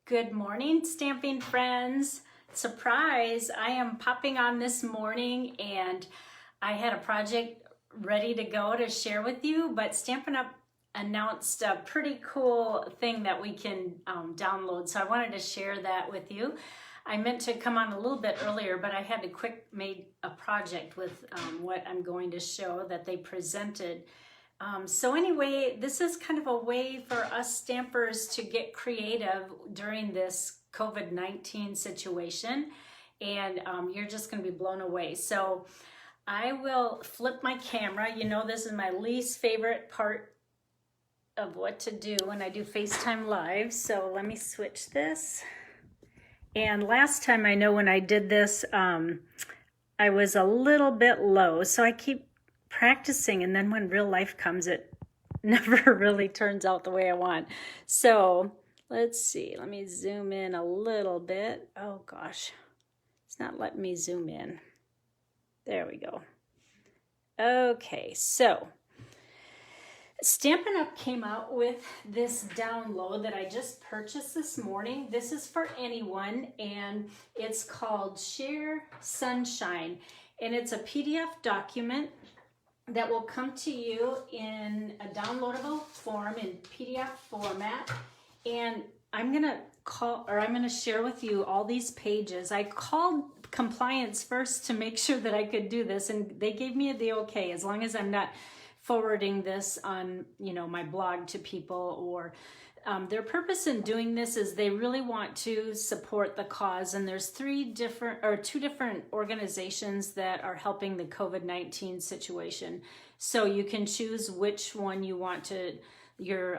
Good morning, stamping friends. Surprise, I am popping on this morning and I had a project ready to go to share with you, but Stampin' Up! Announced a pretty cool thing that we can download, so I wanted to share that with you. I meant to come on a little bit earlier, but I had to quick made a project with what I'm going to show that they presented. So anyway, this is kind of a way for us stampers to get creative during this COVID-19 situation, and you're just going to be blown away. So I will flip my camera. You know, this is my least favorite part of what to do when I do FaceTime Live. So let me switch this. And last time, I know when I did this, I was a little bit low, so I keep practicing, and then when real life comes, it never really turns out the way I want. So let's see, let me zoom in a little bit. Oh gosh, it's not letting me zoom in. There we go. Okay, so Stampin' Up! Came out with this download that I just purchased this morning. This is for anyone, and it's called ShareSunshine, and it's a PDF document that will come to you in a downloadable form in PDF format. And I'm gonna share with you all these pages. I called compliance first to make sure that I could do this, and they gave me the okay, as long as I'm not forwarding this on, you know, my blog to people. Or their purpose in doing this is they really want to support the cause, and there's two different organizations that are helping the COVID-19 situation. So you can choose which one you want your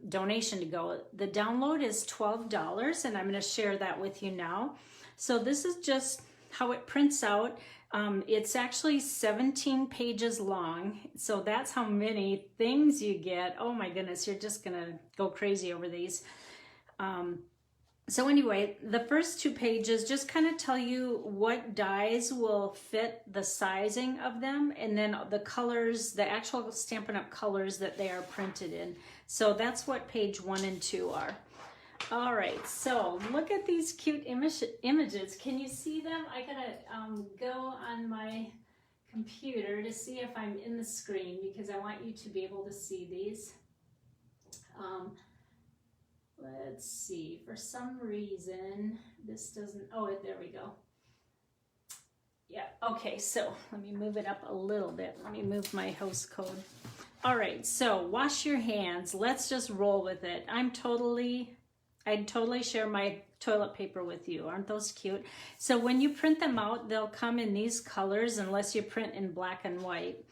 donation to go. The download is $12, and I'm going to share that with you now. So this is just how it prints out. It's actually 17 pages long, so that's how many things you get. Oh my goodness, you're just gonna go crazy over these. So anyway, the first two pages just kind of tell you what dies will fit the sizing of them, and then the colors, the actual Stampin' Up! Colors that they are printed in. So that's what page 1 and 2 are. All right, so look at these cute images. Can you see them? I gotta go on my computer to see if I'm in the screen, because I want you to be able to see these. Let's see, for some reason this doesn't, oh, there we go. Yeah, okay, so let me move it up a little bit. Let me move my host code. All right, so wash your hands. Let's just roll with it. I'd totally share my toilet paper with you. Aren't those cute? So when you print them out, they'll come in these colors unless you print in black and white.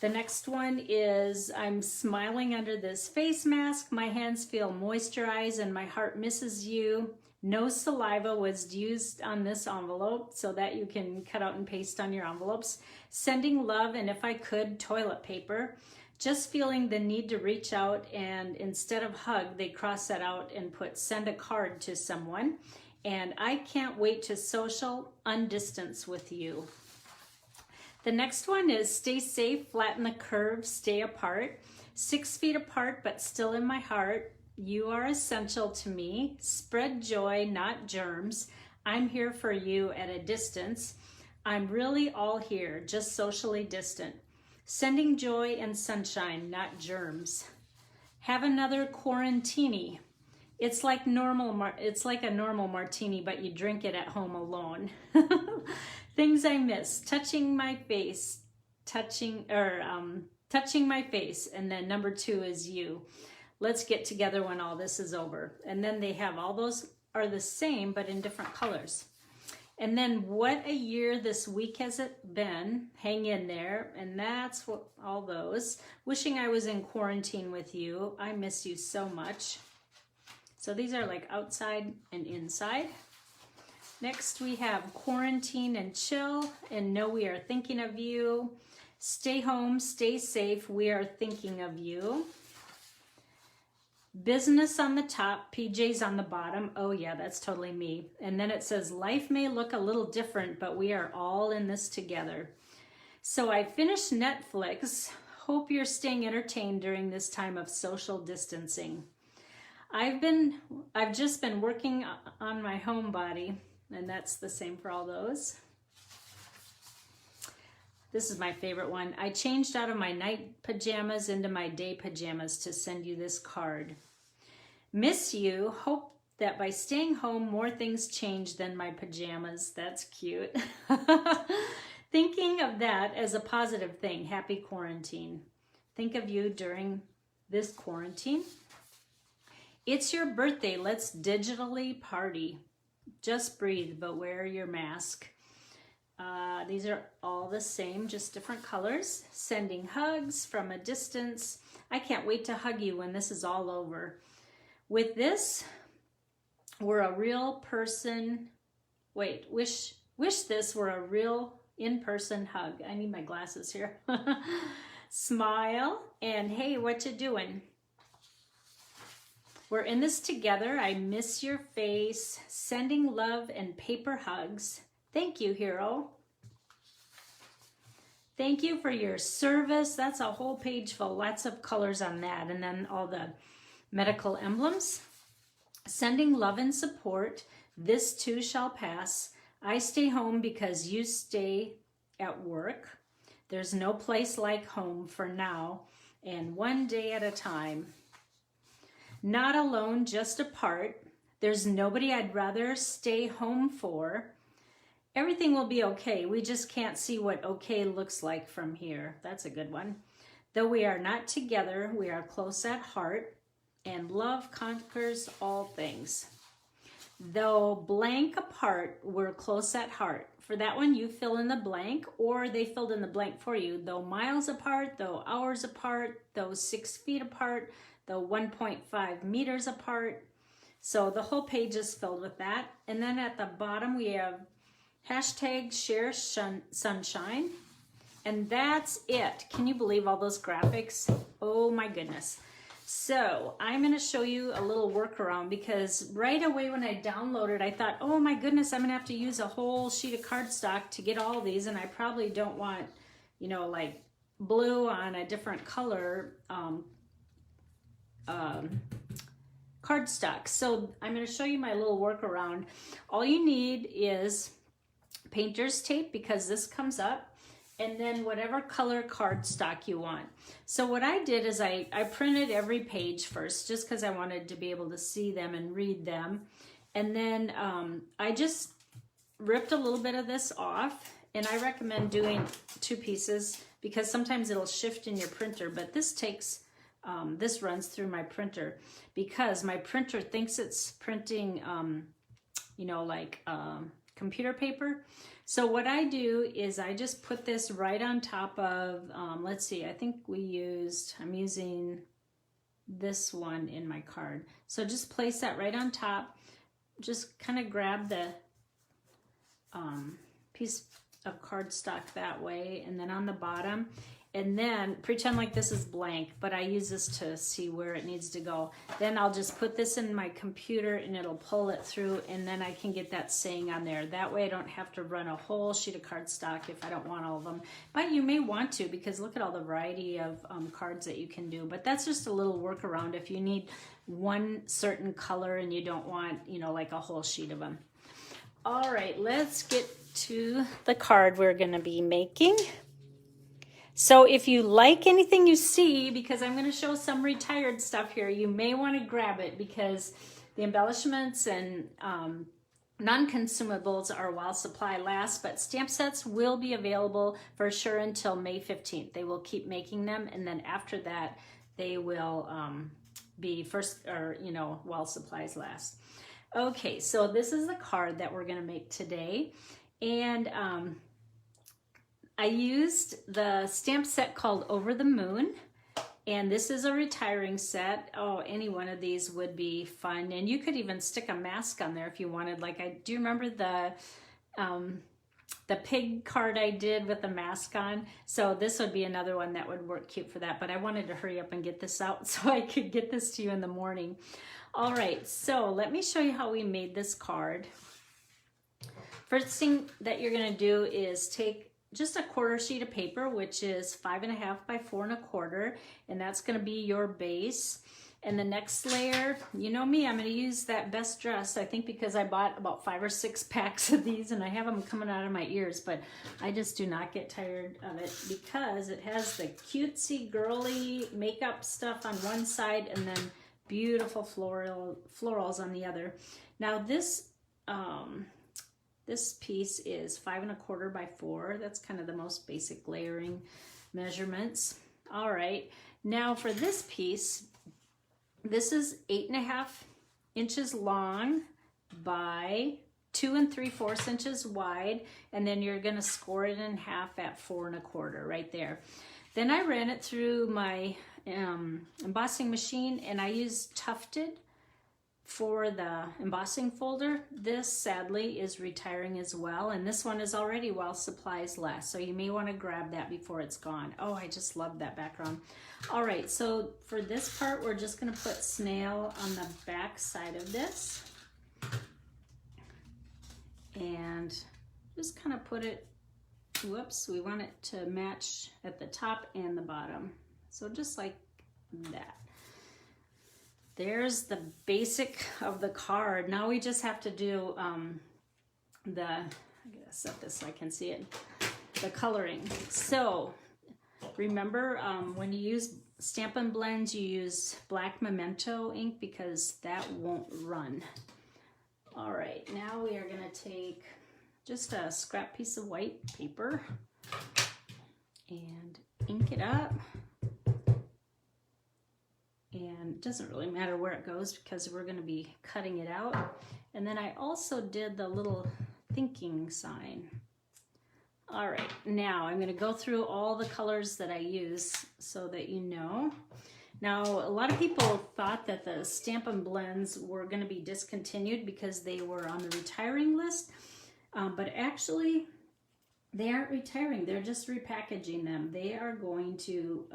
The next one is, I'm smiling under this face mask. My hands feel moisturized and my heart misses you. No saliva was used on this envelope, so that you can cut out and paste on your envelopes. Sending love, and if I could, toilet paper. Just feeling the need to reach out, and instead of hug, they cross that out and put send a card to someone. And I can't wait to social undistance with you. The next one is stay safe, flatten the curves, stay apart. 6 feet apart, but still in my heart. You are essential to me. Spread joy, not germs. I'm here for you at a distance. I'm really all here, just socially distant. Sending joy and sunshine, not germs. Have another quarantini. It's like a normal martini, but you drink it at home alone. Things I miss: touching my face, touching my face, and then number 2 is you. Let's get together when all this is over. And then they have all those are the same, but in different colors. And then what a year this week has it been. Hang in there. And that's what all those. Wishing I was in quarantine with you. I miss you so much. So these are like outside and inside. Next we have quarantine and chill, and know we are thinking of you. Stay home, stay safe. We are thinking of you. Business on the top, PJs on the bottom. Oh yeah, that's totally me. And then it says, life may look a little different, but we are all in this together. So I finished Netflix. Hope you're staying entertained during this time of social distancing. I've just been working on my home body, and that's the same for all those. This is my favorite one. I changed out of my night pajamas into my day pajamas to send you this card. Miss you. Hope that by staying home, more things change than my pajamas. That's cute. Thinking of that as a positive thing. Happy quarantine. Think of you during this quarantine. It's your birthday. Let's digitally party. Just breathe, but wear your mask. These are all the same, just different colors. Sending hugs from a distance. I can't wait to hug you when this is all over. With this, we're a real person. Wait, wish this were a real in-person hug. I need my glasses here. Smile, and hey, what you doing? We're in this together. I miss your face. Sending love and paper hugs. Thank you, hero. Thank you for your service. That's a whole page full. Lots of colors on that. And then all the medical emblems. Sending love and support. This too shall pass. I stay home because you stay at work. There's no place like home for now. And one day at a time. Not alone, just apart. There's nobody I'd rather stay home for. Everything will be okay. We just can't see what okay looks like from here. That's a good one. Though we are not together, we are close at heart, and love conquers all things. Though blank apart, we're close at heart. For that one, you fill in the blank, or they filled in the blank for you. Though miles apart, though hours apart, though 6 feet apart, though 1.5 meters apart. So the whole page is filled with that. And then at the bottom, we have hashtag ShareSunshine. And that's it. Can you believe all those graphics? Oh my goodness. So I'm going to show you a little workaround, because right away when I downloaded, I thought, oh my goodness, I'm going to have to use a whole sheet of cardstock to get all these. And I probably don't want, you know, like blue on a different color cardstock. So I'm going to show you my little workaround. All you need is painter's tape, because this comes up, and then whatever color cardstock you want. So what I did is I printed every page first, just because I wanted to be able to see them and read them. And then I just ripped a little bit of this off, and I recommend doing 2 pieces, because sometimes it'll shift in your printer, but this takes this runs through my printer, because my printer thinks it's printing you know, like computer paper. So what I do is I just put this right on top of, let's see, I think I'm using this one in my card. So just place that right on top. Just kind of grab the piece of cardstock that way, and then on the bottom, and then pretend like this is blank, but I use this to see where it needs to go. Then I'll just put this in my computer and it'll pull it through, and then I can get that saying on there. That way I don't have to run a whole sheet of cardstock if I don't want all of them. But you may want to, because look at all the variety of cards that you can do. But that's just a little workaround if you need one certain color and you don't want, you know, like a whole sheet of them. All right, let's get to the card we're going to be making. So if you like anything you see, because I'm going to show some retired stuff here, you may want to grab it, because the embellishments and non-consumables are while supply lasts, but stamp sets will be available for sure until May 15th. They will keep making them, and then after that, they will be first, or you know, while supplies last. Okay, so this is the card that we're going to make today, and I used the stamp set called Over the Moon, and this is a retiring set. Oh, any one of these would be fun, and you could even stick a mask on there if you wanted. Like, do you remember the pig card I did with the mask on? So this would be another one that would work cute for that, but I wanted to hurry up and get this out so I could get this to you in the morning. All right, so let me show you how we made this card. First thing that you're going to do is take just a 1/4 sheet of paper, which is 5.5 by 4 1/4, and that's going to be your base. And the next layer, you know me, I'm going to use that Best Dress, I think because I bought about 5 or 6 packs of these and I have them coming out of my ears, but I just do not get tired of it because it has the cutesy girly makeup stuff on one side and then beautiful florals on the other. Now this this piece is 5 1/4 by 4. That's kind of the most basic layering measurements. All right, now for this piece, this is 8 1/2 inches long by 2 3/4 inches wide, and then you're going to score it in half at 4 1/4 right there. Then I ran it through my embossing machine, and I used tufted for the embossing folder. This sadly is retiring as well, and this one is already while supplies last, so you may want to grab that before it's gone. Oh, I just love that background. All right, so for this part, we're just going to put snail on the back side of this, and just kind of put it, whoops, we want it to match at the top and the bottom, so just like that. There's the basic of the card. Now we just have to do I gotta set this so I can see it, the coloring. So remember, when you use Stampin' Blends, you use black Memento ink because that won't run. All right, now we are gonna take just a scrap piece of white paper and ink it up. And it doesn't really matter where it goes because we're going to be cutting it out. And then I also did the little thinking sign. All right, now I'm going to go through all the colors that I use so that you know. Now, a lot of people thought that the Stampin' Blends were going to be discontinued because they were on the retiring list, but actually they aren't retiring. They're just repackaging them. They are going to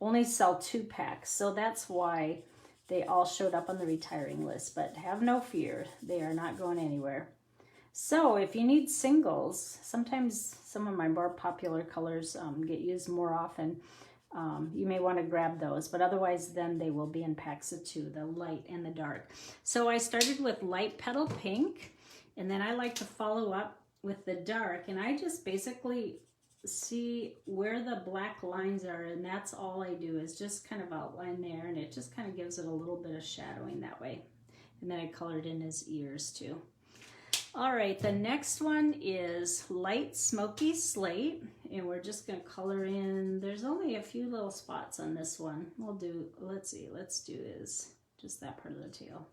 only sell 2 packs, so that's why they all showed up on the retiring list, but have no fear, they are not going anywhere. So if you need singles, sometimes some of my more popular colors get used more often. You may want to grab those, but otherwise then they will be in packs of 2, the light and the dark. So I started with light petal pink, and then I like to follow up with the dark, and I just basically see where the black lines are, and that's all I do is just kind of outline there, and it just kind of gives it a little bit of shadowing that way. And then I colored in his ears too. All right, the next one is light smoky slate, and we're just going to color in, there's only a few little spots on this one. We'll do, let's do is just that part of the tail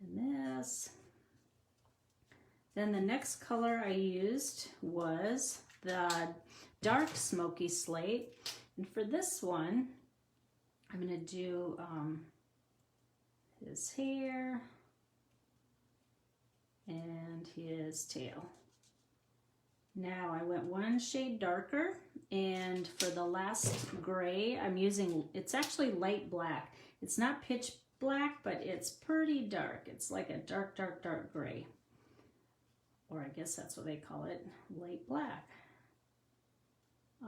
and this. Then the next color I used was the dark smoky slate, and for this one I'm going to do his hair and his tail. Now I went one shade darker, and for the last gray I'm using, it's actually light black. It's not pitch black, but it's pretty dark. It's like a dark gray, or I guess that's what they call it, light black.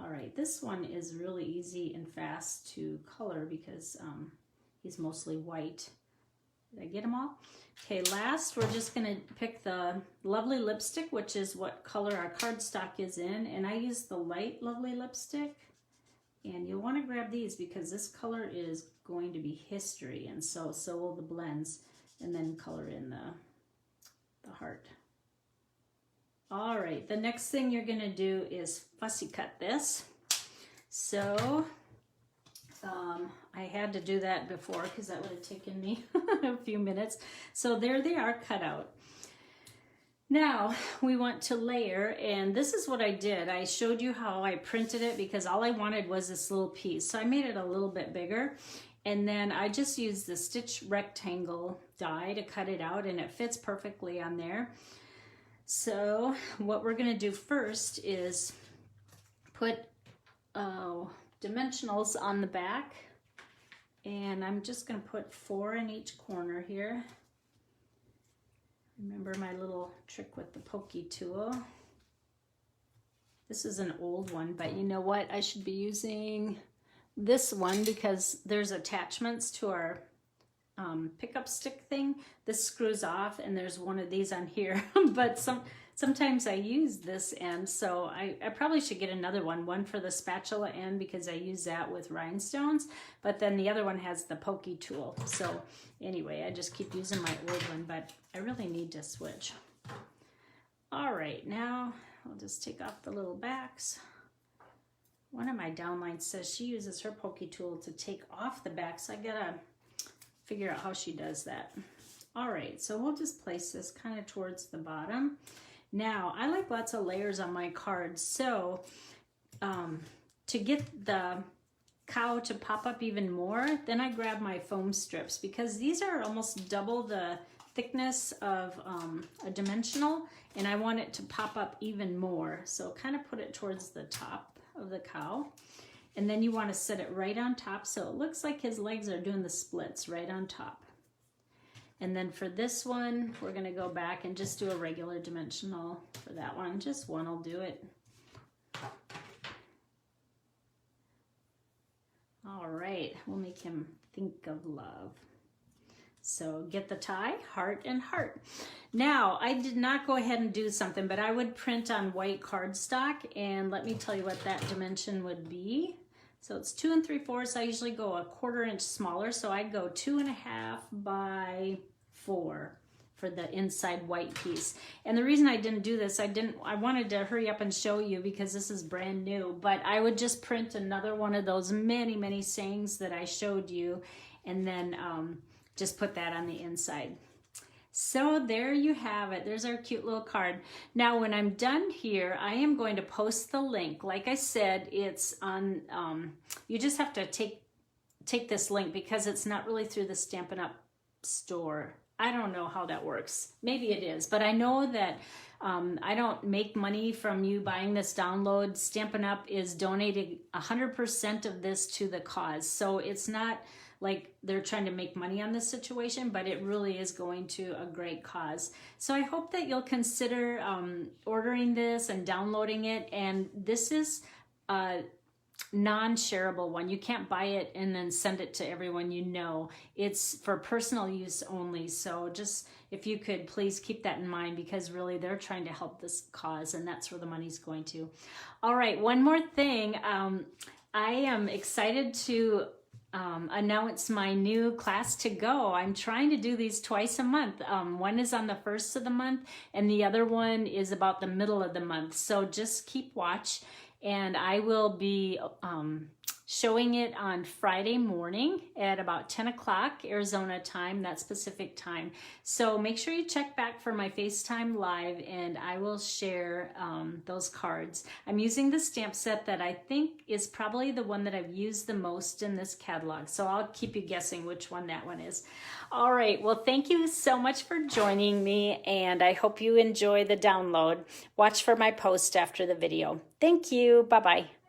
All right, this one is really easy and fast to color because he's mostly white. Did I get them all? Okay, last we're just gonna pick the Lovely lipstick, which is what color our cardstock is in, and I use the light Lovely lipstick. And you'll want to grab these because this color is going to be history, and so will the blends, and then color in the heart. All right, the next thing you're gonna do is fussy cut this. So I had to do that before because that would have taken me a few minutes. So there they are cut out. Now we want to layer, and this is what I did. I showed you how I printed it because all I wanted was this little piece. So I made it a little bit bigger, and then I just used the stitch rectangle die to cut it out, and it fits perfectly on there. So what we're going to do first is put dimensionals on the back, and I'm just going to put 4 in each corner here. Remember my little trick with the pokey tool. This is an old one, but you know what? I should be using this one because there's attachments to our pickup stick thing. This screws off and there's one of these on here, but sometimes I use this end, so I probably should get another one for the spatula end because I use that with rhinestones, but then the other one has the pokey tool. So anyway, I just keep using my old one, but I really need to switch. All right, now I'll just take off the little backs. One of my downlines says she uses her pokey tool to take off the back, so I gotta figure out how she does that. All right, so we'll just place this kind of towards the bottom. Now, I like lots of layers on my cards, so to get the cow to pop up even more, then I grab my foam strips because these are almost double the thickness of a dimensional, and I want it to pop up even more. So kind of put it towards the top of the cow. And then you want to set it right on top so it looks like his legs are doing the splits right on top. And then for this one, we're going to go back and just do a regular dimensional for that one. Just one will do it. All right, we'll make him think of love. So get the tie, heart and heart. Now, I did not go ahead and do something, but I would print on white cardstock, and let me tell you what that dimension would be. So it's 2 3/4. I usually go a 1/4 inch smaller, so I'd go 2.5 by 4 for the inside white piece. And the reason I didn't do this, I wanted to hurry up and show you because this is brand new, but I would just print another one of those many sayings that I showed you, and then just put that on the inside. So there you have it. There's our cute little card. Now when I'm done here, I am going to post the link. Like I said, it's on, you just have to take this link because it's not really through the Stampin' Up! Store. I don't know how that works. Maybe it is, but I know that I don't make money from you buying this download. Stampin' Up! Is donating 100% of this to the cause. So it's not like they're trying to make money on this situation, but it really is going to a great cause. So I hope that you'll consider ordering this and downloading it. And this is a non-shareable one. You can't buy it and then send it to everyone you know. It's for personal use only. So just, if you could please keep that in mind, because really they're trying to help this cause and that's where the money's going to. All right, one more thing. I am excited to announce my new class to go. I'm trying to do these twice a month. One is on the 1st of the month and the other one is about the middle of the month. So just keep watch, and I will be showing it on Friday morning at about 10 o'clock Arizona time, that's Pacific time. So make sure you check back for my FaceTime Live, and I will share those cards. I'm using the stamp set that I think is probably the one that I've used the most in this catalog. So I'll keep you guessing which one that one is. All right, well, thank you so much for joining me, and I hope you enjoy the download. Watch for my post after the video. Thank you. Bye-bye.